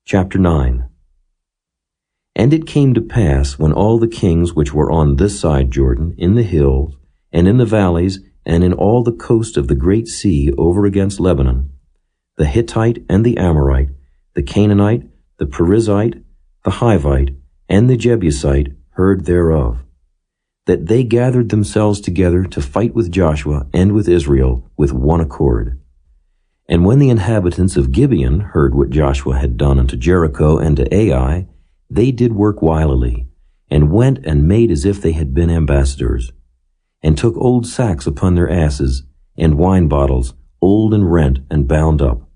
Chapter 9. And it came to pass, when all the kings which were on this side Jordan, in the hills, and in the valleys, and in all the coast of the great sea over against Lebanon, the Hittite and the Amorite, the Canaanite, the Perizzite, the Hivite, and the Jebusite heard thereof, that they gathered themselves together to fight with Joshua and with Israel with one accord. And when the inhabitants of Gibeon heard what Joshua had done unto Jericho and to Ai, they did work wilily, and went and made as if they had been ambassadors, and took old sacks upon their asses, and wine bottles, old and rent and bound up,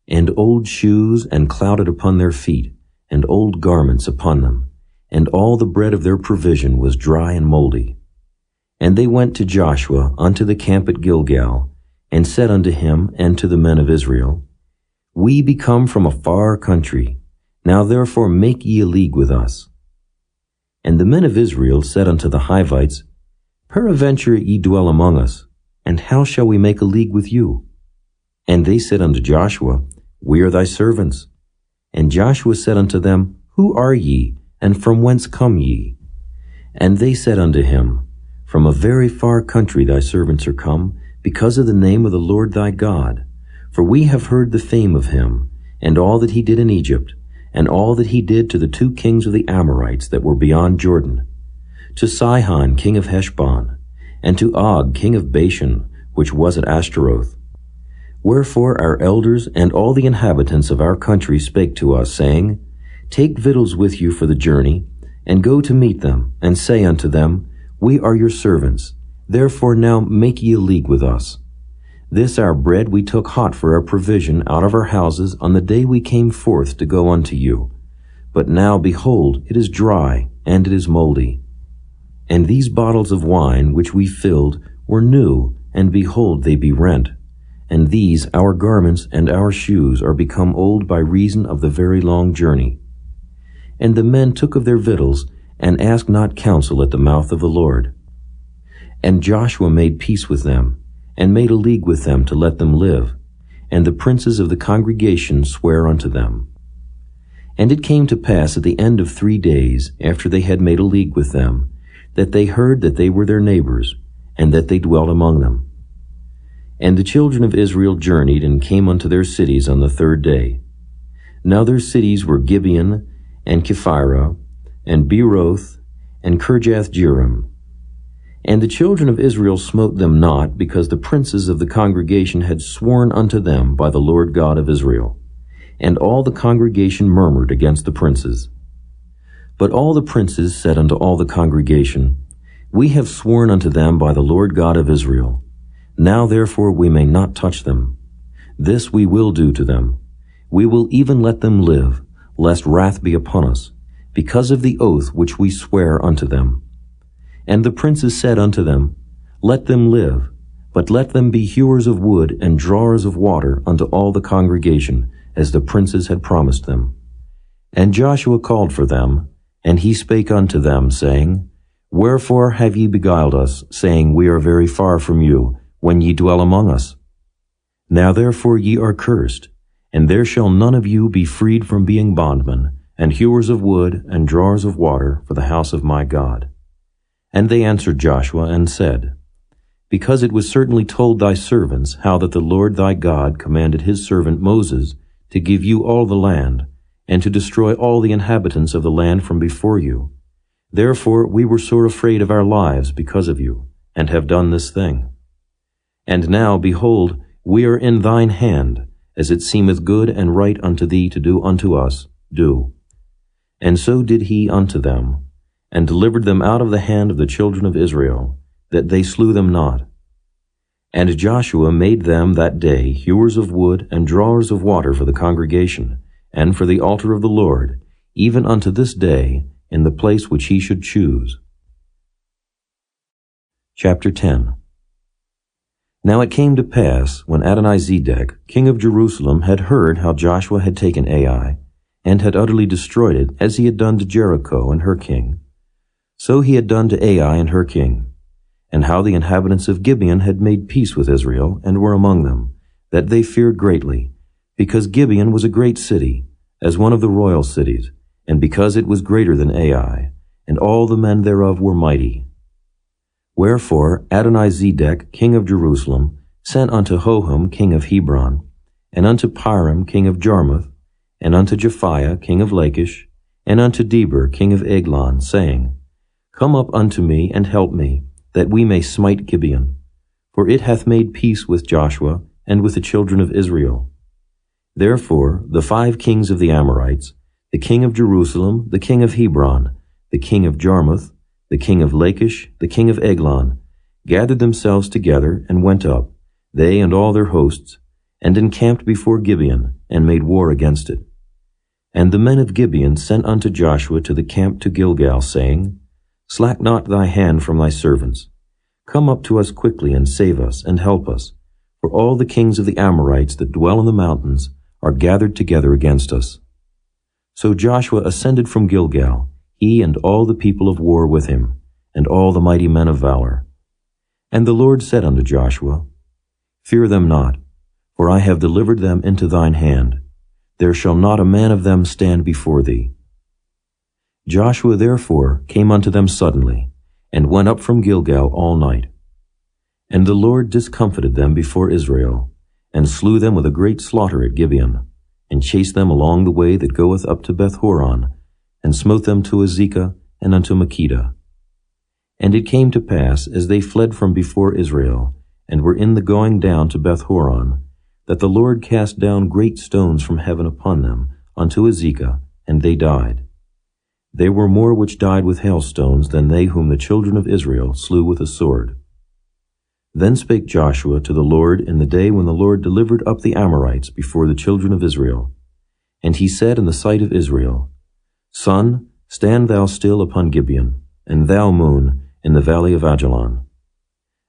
and old shoes and clouded upon their feet, and old garments upon them, and all the bread of their provision was dry and moldy. And they went to Joshua unto the camp at Gilgal, and said unto him and to the men of Israel, We be come from a far country, now therefore make ye a league with us. And the men of Israel said unto the Hivites, Peradventure ye dwell among us, and how shall we make a league with you? And they said unto Joshua, We are thy servants. And Joshua said unto them, Who are ye, and from whence come ye? And they said unto him, From a very far country thy servants are come, because of the name of the Lord thy God. For we have heard the fame of him, and all that he did in Egypt, and all that he did to the 2 kings of the Amorites that were beyond Jordan, to Sihon king of Heshbon, and to Og king of Bashan, which was at Ashtaroth. Wherefore our elders and all the inhabitants of our country spake to us, saying, Take victuals with you for the journey, and go to meet them, and say unto them, We are your servants, therefore now make ye a league with us. This our bread we took hot for our provision out of our houses on the day we came forth to go unto you. But now, behold, it is dry, and it is moldy. And these bottles of wine which we filled were new, and behold, they be rent. And these our garments and our shoes are become old by reason of the very long journey. And the men took of their victuals, and asked not counsel at the mouth of the Lord. And Joshua made peace with them, and made a league with them to let them live, and the princes of the congregation sware unto them. And it came to pass at the end of 3 days, after they had made a league with them, that they heard that they were their neighbors, and that they dwelt among them. And the children of Israel journeyed and came unto their cities on the 3rd day. Now their cities were Gibeon, and Kephirah, and Beeroth, and Kirjath-jearim. And the children of Israel smote them not, because the princes of the congregation had sworn unto them by the Lord God of Israel. And all the congregation murmured against the princes. But all the princes said unto all the congregation, We have sworn unto them by the Lord God of Israel. Now therefore we may not touch them. This we will do to them. We will even let them live, lest wrath be upon us, because of the oath which we swear unto them. And the princes said unto them, Let them live, but let them be hewers of wood and drawers of water unto all the congregation, as the princes had promised them. And Joshua called for them, and he spake unto them, saying, Wherefore have ye beguiled us, saying, We are very far from you, when ye dwell among us? Now therefore ye are cursed, and there shall none of you be freed from being bondmen, and hewers of wood and drawers of water for the house of my God. And they answered Joshua and said, Because it was certainly told thy servants how that the Lord thy God commanded his servant Moses to give you all the land, and to destroy all the inhabitants of the land from before you. Therefore we were sore afraid of our lives because of you, and have done this thing. And now, behold, we are in thine hand, as it seemeth good and right unto thee to do unto us, do. And so did he unto them, and delivered them out of the hand of the children of Israel, that they slew them not. And Joshua made them that day hewers of wood and drawers of water for the congregation, and for the altar of the Lord, even unto this day, in the place which he should choose. Chapter 10. Now it came to pass, when Adonizedek, king of Jerusalem, had heard how Joshua had taken Ai, and had utterly destroyed it, as he had done to Jericho and her king, so he had done to Ai and her king, and how the inhabitants of Gibeon had made peace with Israel, and were among them, that they feared greatly, because Gibeon was a great city, as one of the royal cities, and because it was greater than Ai, and all the men thereof were mighty. Wherefore Adonizedek king of Jerusalem sent unto Hoham king of Hebron, and unto Piram king of Jarmuth, and unto Japhiah king of Lachish, and unto Deber king of Eglon, saying, Come up unto me, and help me, that we may smite Gibeon. For it hath made peace with Joshua, and with the children of Israel. Therefore the 5 kings of the Amorites, the king of Jerusalem, the king of Hebron, the king of Jarmuth, the king of Lachish, the king of Eglon, gathered themselves together, and went up, they and all their hosts, and encamped before Gibeon, and made war against it. And the men of Gibeon sent unto Joshua to the camp to Gilgal, saying, Slack not thy hand from thy servants. Come up to us quickly, and save us, and help us, for all the kings of the Amorites that dwell in the mountains are gathered together against us. So Joshua ascended from Gilgal, he and all the people of war with him, and all the mighty men of valor. And the Lord said unto Joshua, Fear them not, for I have delivered them into thine hand. There shall not a man of them stand before thee. Joshua therefore came unto them suddenly, and went up from Gilgal all night. And the Lord discomfited them before Israel, and slew them with a great slaughter at Gibeon, and chased them along the way that goeth up to Beth-horon, and smote them to Azekah and unto Makkedah. And it came to pass, as they fled from before Israel, and were in the going down to Beth-horon, that the Lord cast down great stones from heaven upon them unto Azekah, and they died. There were more which died with hailstones than they whom the children of Israel slew with a sword. Then spake Joshua to the Lord in the day when the Lord delivered up the Amorites before the children of Israel. And he said in the sight of Israel, Sun, stand thou still upon Gibeon, and thou, moon, in the valley of Ajalon.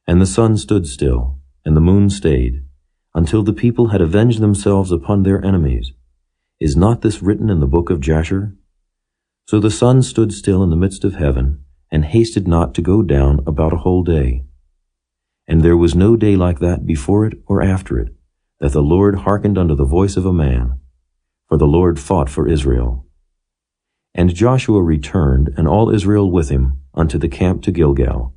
And the sun stood still, and the moon stayed, until the people had avenged themselves upon their enemies. Is not this written in the book of Jasher? So the sun stood still in the midst of heaven, and hasted not to go down about a whole day. And there was no day like that before it or after it, that the Lord hearkened unto the voice of a man. For the Lord fought for Israel. And Joshua returned, and all Israel with him, unto the camp to Gilgal.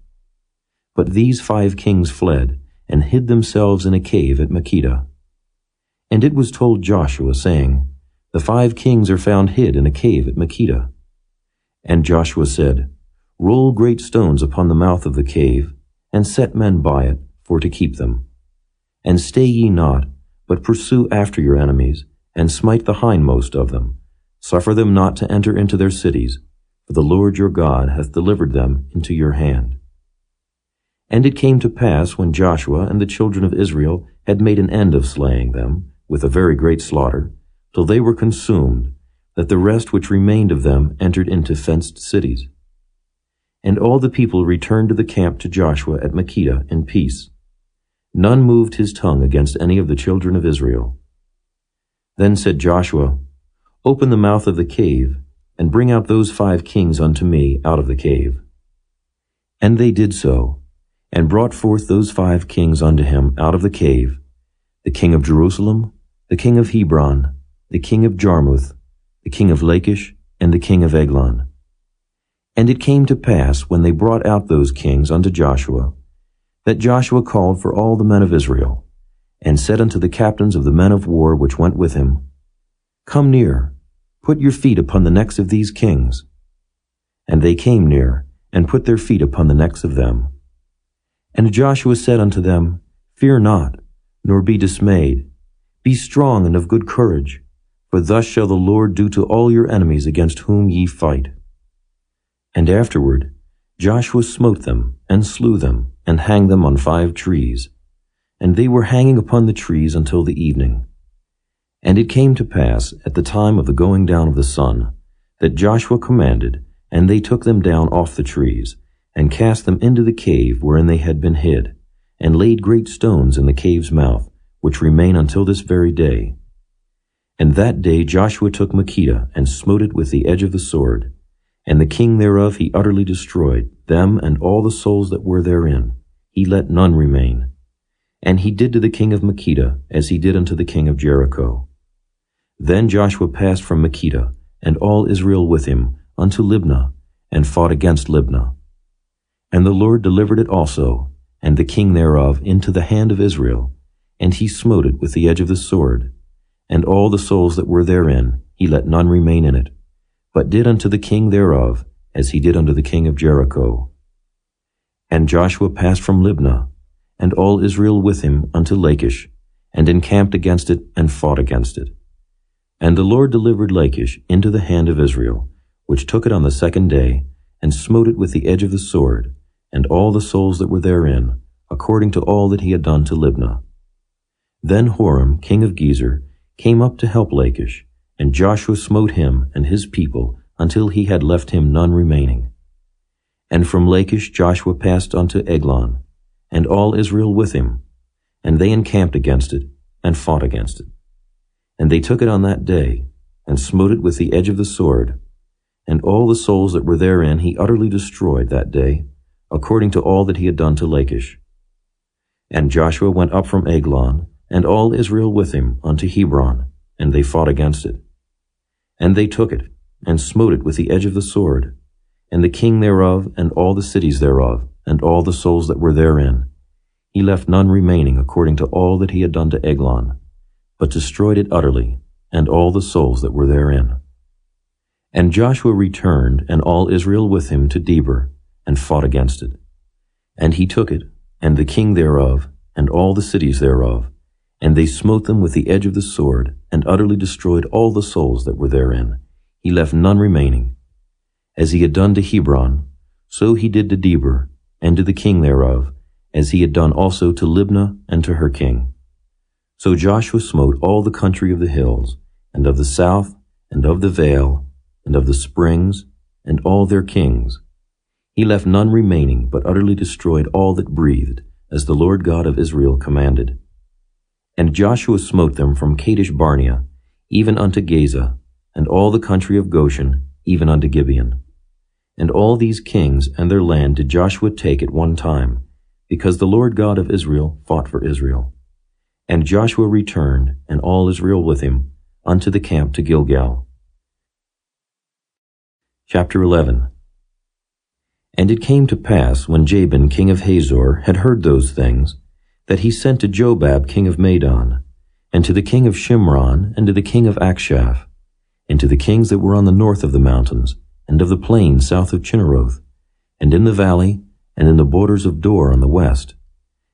But these 5 kings fled, and hid themselves in a cave at Makkedah. And it was told Joshua, saying, The 5 kings are found hid in a cave at Makkedah. And Joshua said, Roll great stones upon the mouth of the cave, and set men by it, for to keep them. And stay ye not, but pursue after your enemies, and smite the hindmost of them. Suffer them not to enter into their cities, for the Lord your God hath delivered them into your hand. And it came to pass, when Joshua and the children of Israel had made an end of slaying them, with a very great slaughter, till they were consumed, that the rest which remained of them entered into fenced cities. And all the people returned to the camp to Joshua at Makkedah in peace. None moved his tongue against any of the children of Israel. Then said Joshua, Open the mouth of the cave, and bring out those 5 kings unto me out of the cave. And they did so, and brought forth those 5 kings unto him out of the cave, the king of Jerusalem, the king of Hebron, the king of Jarmuth, the king of Lachish, and the king of Eglon. And it came to pass, when they brought out those kings unto Joshua, that Joshua called for all the men of Israel, and said unto the captains of the men of war which went with him, Come near, put your feet upon the necks of these kings. And they came near, and put their feet upon the necks of them. And Joshua said unto them, Fear not, nor be dismayed. Be strong and of good courage, for thus shall the Lord do to all your enemies against whom ye fight. And afterward Joshua smote them, and slew them, and hanged them on 5 trees. And they were hanging upon the trees until the evening. And it came to pass, at the time of the going down of the sun, that Joshua commanded, and they took them down off the trees, and cast them into the cave wherein they had been hid, and laid great stones in the cave's mouth, which remain until this very day. And that day Joshua took Makkedah, and smote it with the edge of the sword, and the king thereof he utterly destroyed, them and all the souls that were therein. He let none remain. And he did to the king of Makkedah as he did unto the king of Jericho. Then Joshua passed from Makkedah, and all Israel with him, unto Libnah, and fought against Libnah. And the Lord delivered it also, and the king thereof, into the hand of Israel, and he smote it with the edge of the sword. And all the souls that were therein, he let none remain in it, but did unto the king thereof, as he did unto the king of Jericho. And Joshua passed from Libnah, and all Israel with him, unto Lachish, and encamped against it, and fought against it. And the Lord delivered Lachish into the hand of Israel, which took it on the second day, and smote it with the edge of the sword, and all the souls that were therein, according to all that he had done to Libnah. Then Horam, king of Gezer, came up to help Lachish, and Joshua smote him and his people until he had left him none remaining. And from Lachish Joshua passed unto Eglon, and all Israel with him, and they encamped against it, and fought against it. And they took it on that day, and smote it with the edge of the sword, and all the souls that were therein he utterly destroyed that day, according to all that he had done to Lachish. And Joshua went up from Eglon, and all Israel with him, unto Hebron, and they fought against it. And they took it, and smote it with the edge of the sword, and the king thereof, and all the cities thereof, and all the souls that were therein. He left none remaining according to all that he had done to Eglon, but destroyed it utterly, and all the souls that were therein. And Joshua returned, and all Israel with him, to Debir, and fought against it. And he took it, and the king thereof, and all the cities thereof, and they smote them with the edge of the sword, and utterly destroyed all the souls that were therein. He left none remaining. As he had done to Hebron, so he did to Debir, and to the king thereof, as he had done also to Libnah and to her king. So Joshua smote all the country of the hills, and of the south, and of the vale, and of the springs, and all their kings. He left none remaining, but utterly destroyed all that breathed, as the Lord God of Israel commanded. And Joshua smote them from Kadesh Barnea, even unto Gaza, and all the country of Goshen, even unto Gibeon. And all these kings and their land did Joshua take at one time, because the Lord God of Israel fought for Israel. And Joshua returned, and all Israel with him, unto the camp to Gilgal. Chapter 11. And it came to pass, when Jabin king of Hazor had heard those things, that he sent to Jobab king of Madon, and to the king of Shimron, and to the king of Akshaph, and to the kings that were on the north of the mountains, and of the plain south of Chinneroth, and in the valley, and in the borders of Dor on the west,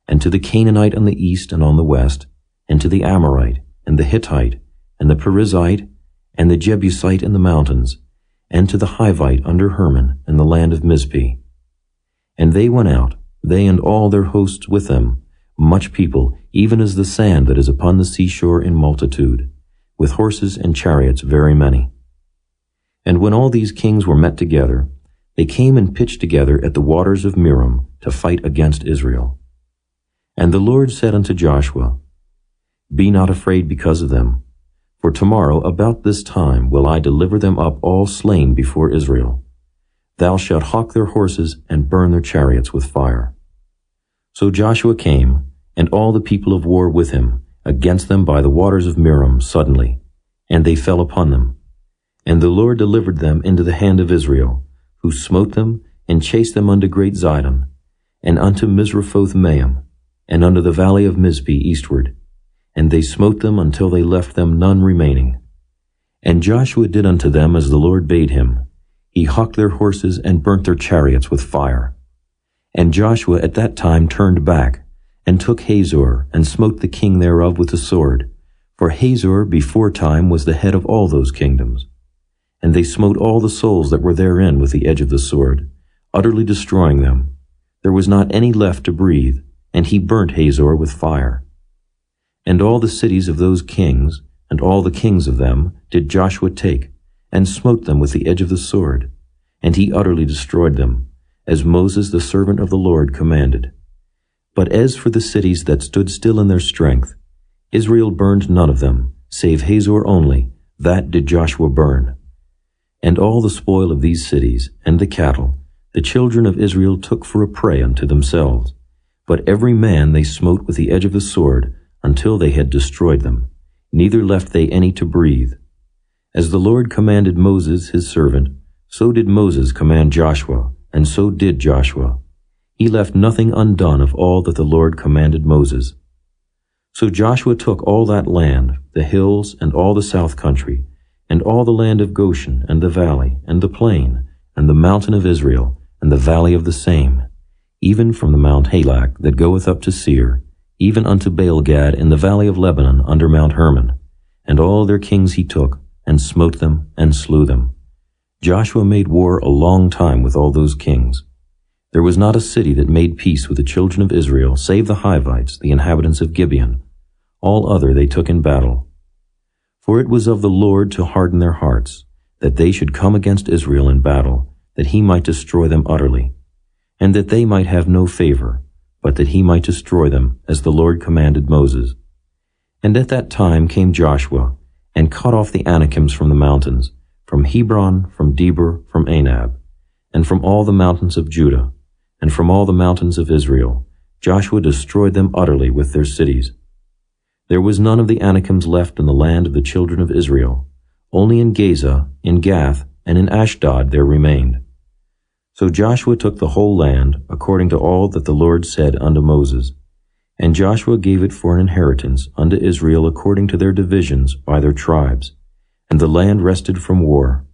and to the Canaanite on the east and on the west, and to the Amorite, and the Hittite, and the Perizzite, and the Jebusite in the mountains, and to the Hivite under Hermon, in the land of Mizpeh. And they went out, they and all their hosts with them, much people, even as the sand that is upon the seashore in multitude, with horses and chariots very many. And when all these kings were met together, they came and pitched together at the waters of Merom to fight against Israel. And the Lord said unto Joshua, Be not afraid because of them, for tomorrow about this time will I deliver them up all slain before Israel. Thou shalt hawk their horses and burn their chariots with fire. So Joshua came, and all the people of war with him, against them by the waters of Merom suddenly, and they fell upon them. And the Lord delivered them into the hand of Israel, who smote them, and chased them unto great Zidon, and unto Misrephoth-Maim, and unto the valley of Mizpeh eastward. And they smote them until they left them none remaining. And Joshua did unto them as the Lord bade him. He hawked their horses and burnt their chariots with fire. And Joshua at that time turned back, and took Hazor, and smote the king thereof with the sword. For Hazor before time was the head of all those kingdoms. And they smote all the souls that were therein with the edge of the sword, utterly destroying them. There was not any left to breathe, and he burnt Hazor with fire. And all the cities of those kings, and all the kings of them, did Joshua take, and smote them with the edge of the sword, and he utterly destroyed them, as Moses the servant of the Lord commanded. But as for the cities that stood still in their strength, Israel burned none of them, save Hazor only, that did Joshua burn. And all the spoil of these cities, and the cattle, the children of Israel took for a prey unto themselves. But every man they smote with the edge of the sword, until they had destroyed them, neither left they any to breathe. As the Lord commanded Moses his servant, so did Moses command Joshua, and so did Joshua. He left nothing undone of all that the Lord commanded Moses. So Joshua took all that land, the hills, and all the south country, and all the land of Goshen, and the valley, and the plain, and the mountain of Israel, and the valley of the same, even from the Mount Halak that goeth up to Seir, even unto Baalgad in the valley of Lebanon under Mount Hermon. And all their kings he took, and smote them, and slew them. Joshua made war a long time with all those kings. There was not a city that made peace with the children of Israel, save the Hivites, the inhabitants of Gibeon. All other they took in battle. For it was of the Lord to harden their hearts, that they should come against Israel in battle, that he might destroy them utterly, and that they might have no favor, but that he might destroy them, as the Lord commanded Moses. And at that time came Joshua, and cut off the Anakims from the mountains, from Hebron, from Debir, from Anab, and from all the mountains of Judah, and from all the mountains of Israel. Joshua destroyed them utterly with their cities. There was none of the Anakims left in the land of the children of Israel. Only in Gaza, in Gath, and in Ashdod there remained. So Joshua took the whole land, according to all that the Lord said unto Moses. And Joshua gave it for an inheritance unto Israel according to their divisions by their tribes. And the land rested from war.